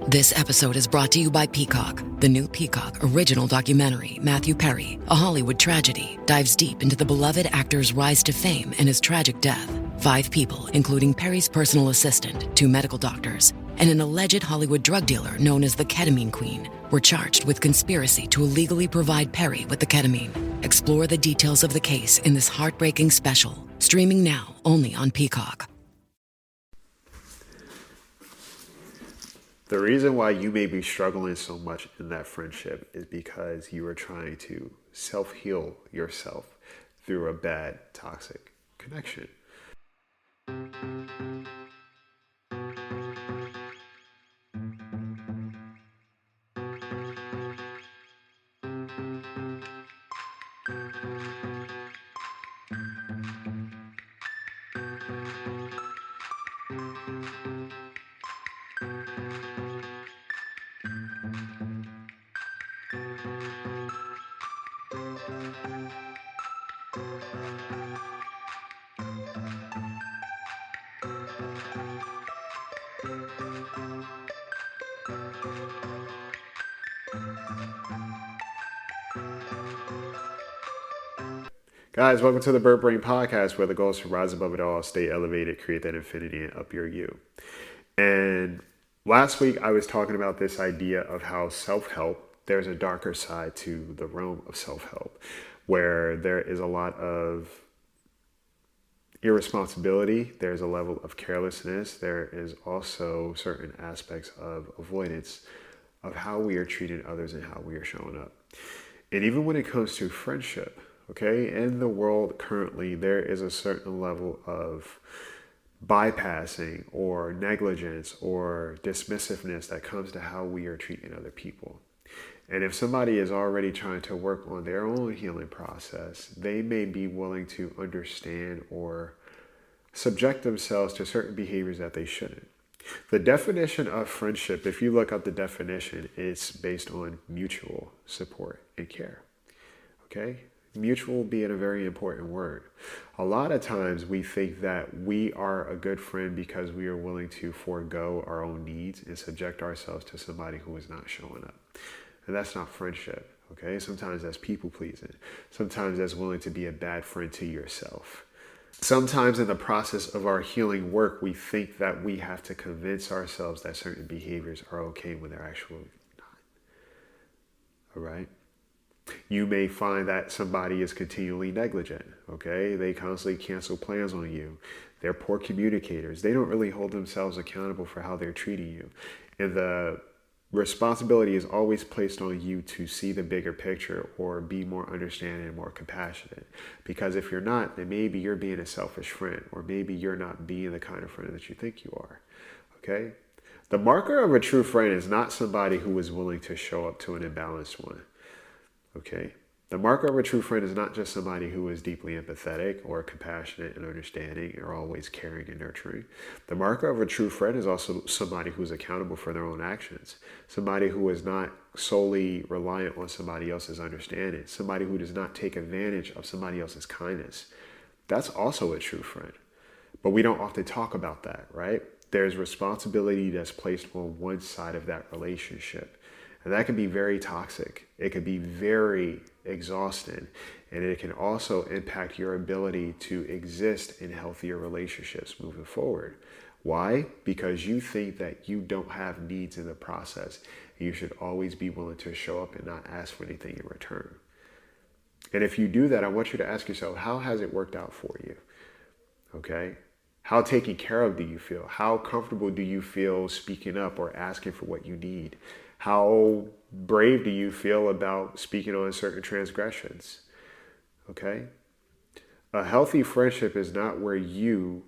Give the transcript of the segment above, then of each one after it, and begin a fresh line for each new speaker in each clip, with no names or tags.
This episode is brought to you by Peacock. The new Peacock original documentary, Matthew Perry, A Hollywood Tragedy, dives deep into the beloved actor's rise to fame and his tragic death. 5 people, including Perry's personal assistant, 2 medical doctors, and an alleged Hollywood drug dealer known as the Ketamine Queen, were charged with conspiracy to illegally provide Perry with the ketamine. Explore the details of the case in this heartbreaking special, streaming now only on Peacock.
The reason why you may be struggling so much in that friendship is because you are trying to self-heal yourself through a bad, toxic connection. Guys, welcome to the Bird Brain Podcast, where the goal is to rise above it all, stay elevated, create that infinity, and up your you. And last week, I was talking about this idea of how self-help, there's a darker side to the realm of self-help, where there is a lot of irresponsibility, there's a level of carelessness, there is also certain aspects of avoidance of how we are treating others and how we are showing up. And even when it comes to friendship, okay, in the world currently, there is a certain level of bypassing or negligence or dismissiveness that comes to how we are treating other people. And if somebody is already trying to work on their own healing process, they may be willing to understand or subject themselves to certain behaviors that they shouldn't. The definition of friendship, if you look up the definition, it's based on mutual support and care, okay? Mutual being a very important word. A lot of times we think that we are a good friend because we are willing to forego our own needs and subject ourselves to somebody who is not showing up. And that's not friendship, okay? Sometimes that's people pleasing. Sometimes that's willing to be a bad friend to yourself. Sometimes in the process of our healing work, we think that we have to convince ourselves that certain behaviors are okay when they're actually not. All right? You may find that somebody is continually negligent, okay? They constantly cancel plans on you. They're poor communicators. They don't really hold themselves accountable for how they're treating you. And the responsibility is always placed on you to see the bigger picture or be more understanding and more compassionate. Because if you're not, then maybe you're being a selfish friend, or maybe you're not being the kind of friend that you think you are, okay? The marker of a true friend is not somebody who is willing to show up to an imbalanced one. Okay, the marker of a true friend is not just somebody who is deeply empathetic or compassionate and understanding or always caring and nurturing. The marker of a true friend is also somebody who's accountable for their own actions, somebody who is not solely reliant on somebody else's understanding, somebody who does not take advantage of somebody else's kindness. That's also a true friend. But we don't often talk about that, right? There's responsibility that's placed on one side of that relationship. And that can be very toxic. It can be very exhausting. And it can also impact your ability to exist in healthier relationships moving forward. Why? Because you think that you don't have needs in the process. You should always be willing to show up and not ask for anything in return. And if you do that, I want you to ask yourself, how has it worked out for you? Okay? How taken care of do you feel? How comfortable do you feel speaking up or asking for what you need? How brave do you feel about speaking on certain transgressions? Okay? A healthy friendship is not where you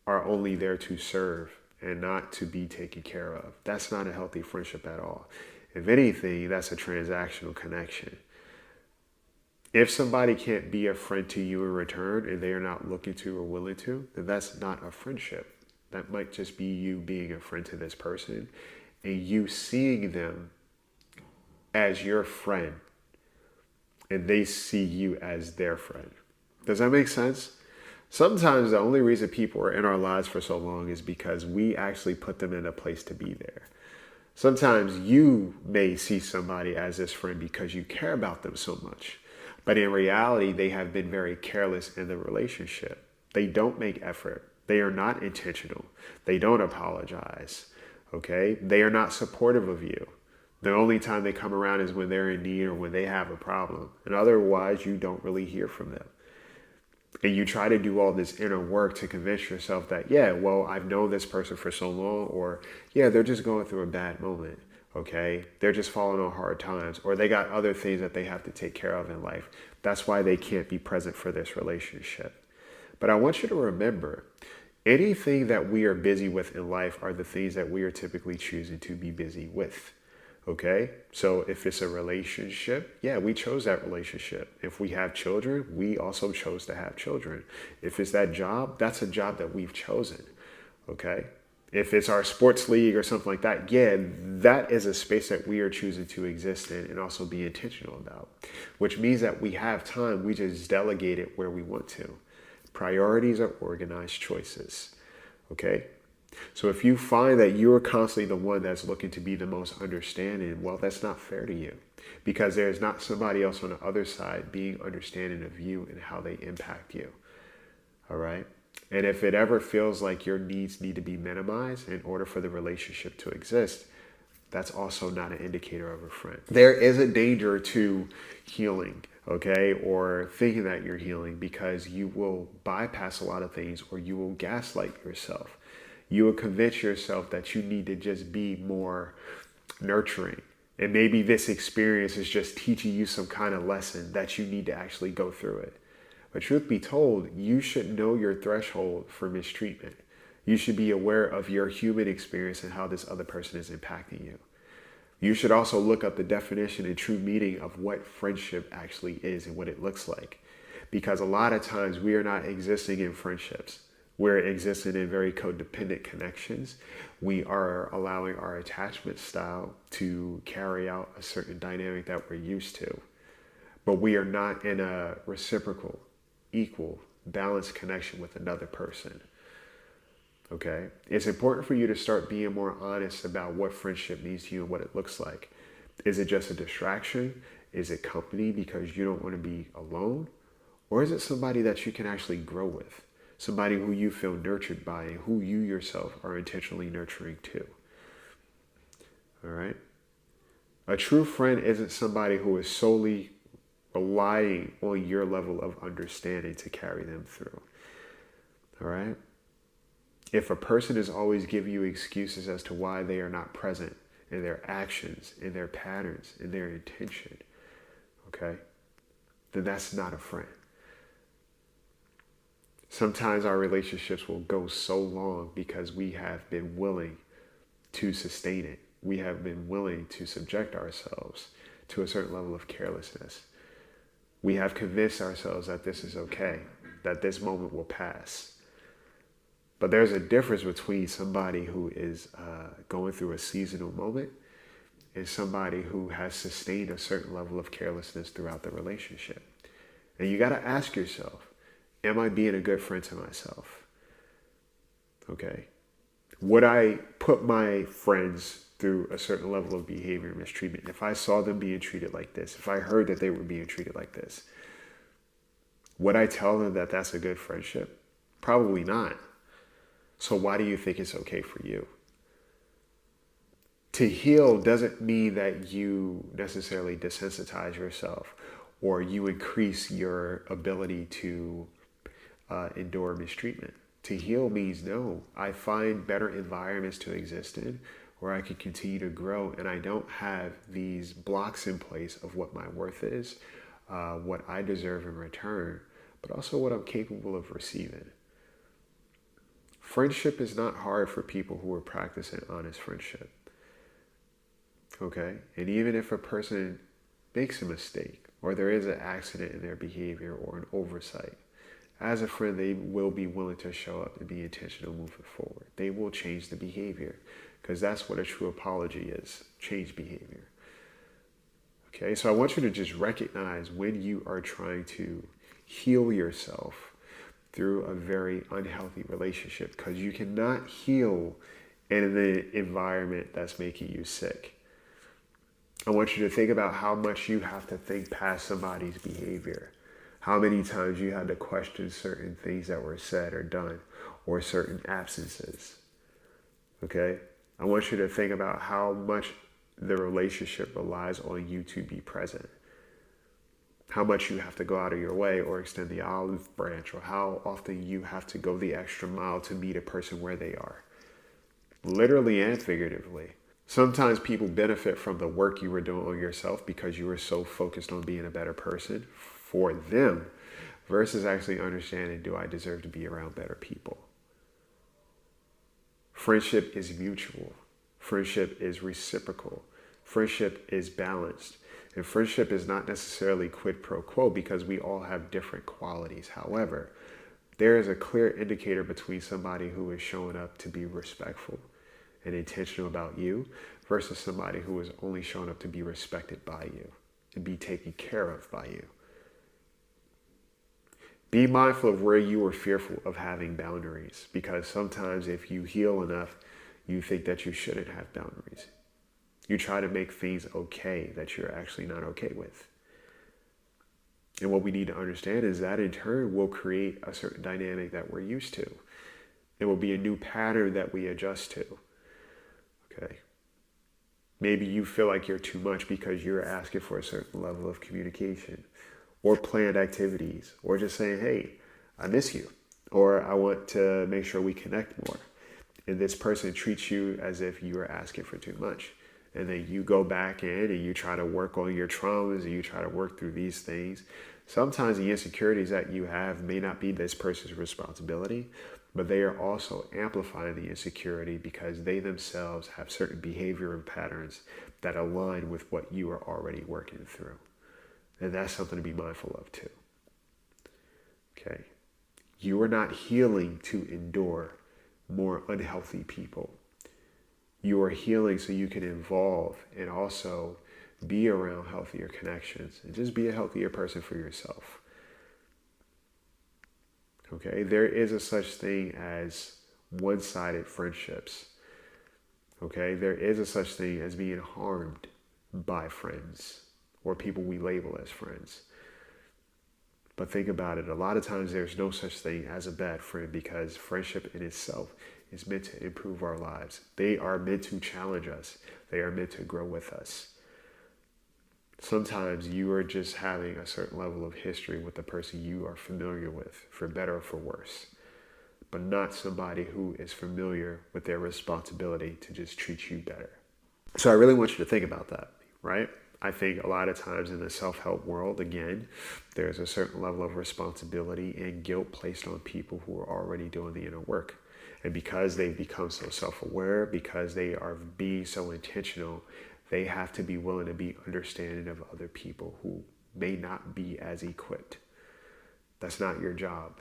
are only there to serve and not to be taken care of. That's not a healthy friendship at all. If anything, that's a transactional connection. If somebody can't be a friend to you in return and they are not looking to or willing to, then that's not a friendship. That might just be you being a friend to this person and you seeing them as your friend and they see you as their friend. Does that make sense? Sometimes the only reason people are in our lives for so long is because we actually put them in a place to be there. Sometimes you may see somebody as this friend because you care about them so much. But in reality, they have been very careless in the relationship. They don't make effort. They are not intentional. They don't apologize. Okay? They are not supportive of you. The only time they come around is when they're in need or when they have a problem. And otherwise, you don't really hear from them. And you try to do all this inner work to convince yourself that, yeah, well, I've known this person for so long, or yeah, they're just going through a bad moment. Okay. They're just falling on hard times, or they got other things that they have to take care of in life. That's why they can't be present for this relationship. But I want you to remember, anything that we are busy with in life are the things that we are typically choosing to be busy with. Okay, so if it's a relationship, yeah, we chose that relationship. If we have children, we also chose to have children. If it's that job, that's a job that we've chosen. Okay, if it's our sports league or something like that, yeah, that is a space that we are choosing to exist in and also be intentional about, which means that we have time. We just delegate it where we want to. Priorities are organized choices. Okay. So if you find that you're constantly the one that's looking to be the most understanding, well, that's not fair to you, because there's not somebody else on the other side being understanding of you and how they impact you. All right. And if it ever feels like your needs need to be minimized in order for the relationship to exist, that's also not an indicator of a friend. There is a danger to healing, okay, or thinking that you're healing, because you will bypass a lot of things, or you will gaslight yourself. You will convince yourself that you need to just be more nurturing. And maybe this experience is just teaching you some kind of lesson that you need to actually go through it. But truth be told, you should know your threshold for mistreatment. You should be aware of your human experience and how this other person is impacting you. You should also look up the definition and true meaning of what friendship actually is and what it looks like. Because a lot of times we are not existing in friendships. We're existing in very codependent connections. We are allowing our attachment style to carry out a certain dynamic that we're used to. But we are not in a reciprocal, equal, balanced connection with another person. Okay? It's important for you to start being more honest about what friendship means to you and what it looks like. Is it just a distraction? Is it company because you don't want to be alone? Or is it somebody that you can actually grow with? Somebody who you feel nurtured by and who you yourself are intentionally nurturing too. All right? A true friend isn't somebody who is solely relying on your level of understanding to carry them through. All right? If a person is always giving you excuses as to why they are not present in their actions, in their patterns, in their intention, okay, then that's not a friend. Sometimes our relationships will go so long because we have been willing to sustain it. We have been willing to subject ourselves to a certain level of carelessness. We have convinced ourselves that this is okay, that this moment will pass. But there's a difference between somebody who is going through a seasonal moment and somebody who has sustained a certain level of carelessness throughout the relationship. And you got to ask yourself, am I being a good friend to myself? Okay. Would I put my friends through a certain level of behavior and mistreatment if I saw them being treated like this, if I heard that they were being treated like this? Would I tell them that that's a good friendship? Probably not. So why do you think it's okay for you? To heal doesn't mean that you necessarily desensitize yourself or you increase your ability to endure mistreatment. To heal means, no, I find better environments to exist in where I can continue to grow, and I don't have these blocks in place of what my worth is, what I deserve in return, but also what I'm capable of receiving. Friendship is not hard for people who are practicing honest friendship. Okay? And even if a person makes a mistake or there is an accident in their behavior or an oversight, as a friend, they will be willing to show up and be intentional moving forward. They will change the behavior because that's what a true apology is, change behavior. Okay, so I want you to just recognize when you are trying to heal yourself through a very unhealthy relationship, because you cannot heal and in the environment that's making you sick. I want you to think about how much you have to think past somebody's behavior. How many times you had to question certain things that were said or done, or certain absences. Okay? I want you to think about how much the relationship relies on you to be present. How much you have to go out of your way or extend the olive branch, or how often you have to go the extra mile to meet a person where they are. Literally and figuratively. Sometimes people benefit from the work you were doing on yourself because you were so focused on being a better person for them versus actually understanding, do I deserve to be around better people? Friendship is mutual. Friendship is reciprocal. Friendship is balanced. And friendship is not necessarily quid pro quo because we all have different qualities. However, there is a clear indicator between somebody who is showing up to be respectful and intentional about you versus somebody who is only showing up to be respected by you and be taken care of by you. Be mindful of where you are fearful of having boundaries, because sometimes if you heal enough, you think that you shouldn't have boundaries. You try to make things okay that you're actually not okay with. And what we need to understand is that in turn will create a certain dynamic that we're used to. It will be a new pattern that we adjust to. Okay. Maybe you feel like you're too much because you're asking for a certain level of communication or planned activities, or just saying, hey, I miss you, or I want to make sure we connect more. And this person treats you as if you are asking for too much. And then you go back in and you try to work on your traumas and you try to work through these things. Sometimes the insecurities that you have may not be this person's responsibility, but they are also amplifying the insecurity because they themselves have certain behavioral patterns that align with what you are already working through. And that's something to be mindful of too. Okay. You are not healing to endure more unhealthy people. You are healing so you can evolve and also be around healthier connections and just be a healthier person for yourself. Okay. There is a such thing as one-sided friendships. Okay. There is a such thing as being harmed by friends or people we label as friends. But think about it. A lot of times there's no such thing as a bad friend because friendship in itself is meant to improve our lives. They are meant to challenge us. They are meant to grow with us. Sometimes you are just having a certain level of history with the person you are familiar with, for better or for worse, but not somebody who is familiar with their responsibility to just treat you better. So I really want you to think about that, right? I think a lot of times in the self-help world, again, there's a certain level of responsibility and guilt placed on people who are already doing the inner work. And because they've become so self-aware, because they are being so intentional, they have to be willing to be understanding of other people who may not be as equipped. That's not your job,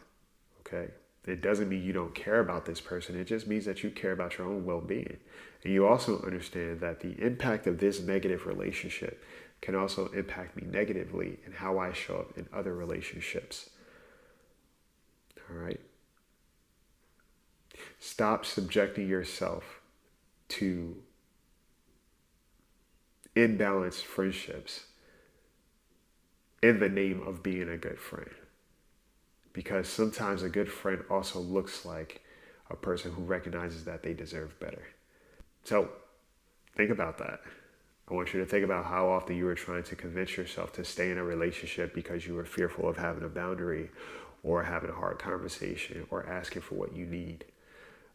okay? It doesn't mean you don't care about this person. It just means that you care about your own well-being. And you also understand that the impact of this negative relationship can also impact me negatively in how I show up in other relationships. All right? Stop subjecting yourself to imbalanced friendships in the name of being a good friend. Because sometimes a good friend also looks like a person who recognizes that they deserve better. So think about that. I want you to think about how often you are trying to convince yourself to stay in a relationship because you are fearful of having a boundary or having a hard conversation or asking for what you need.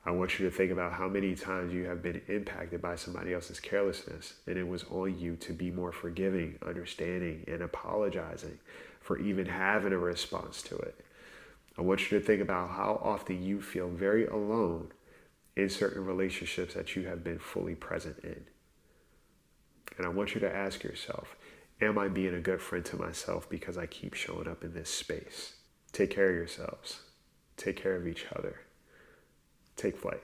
I want you to think about how many times you have been impacted by somebody else's carelessness, and it was on you to be more forgiving, understanding, and apologizing for even having a response to it. I want you to think about how often you feel very alone in certain relationships that you have been fully present in. And I want you to ask yourself, am I being a good friend to myself because I keep showing up in this space? Take care of yourselves. Take care of each other. Take flight.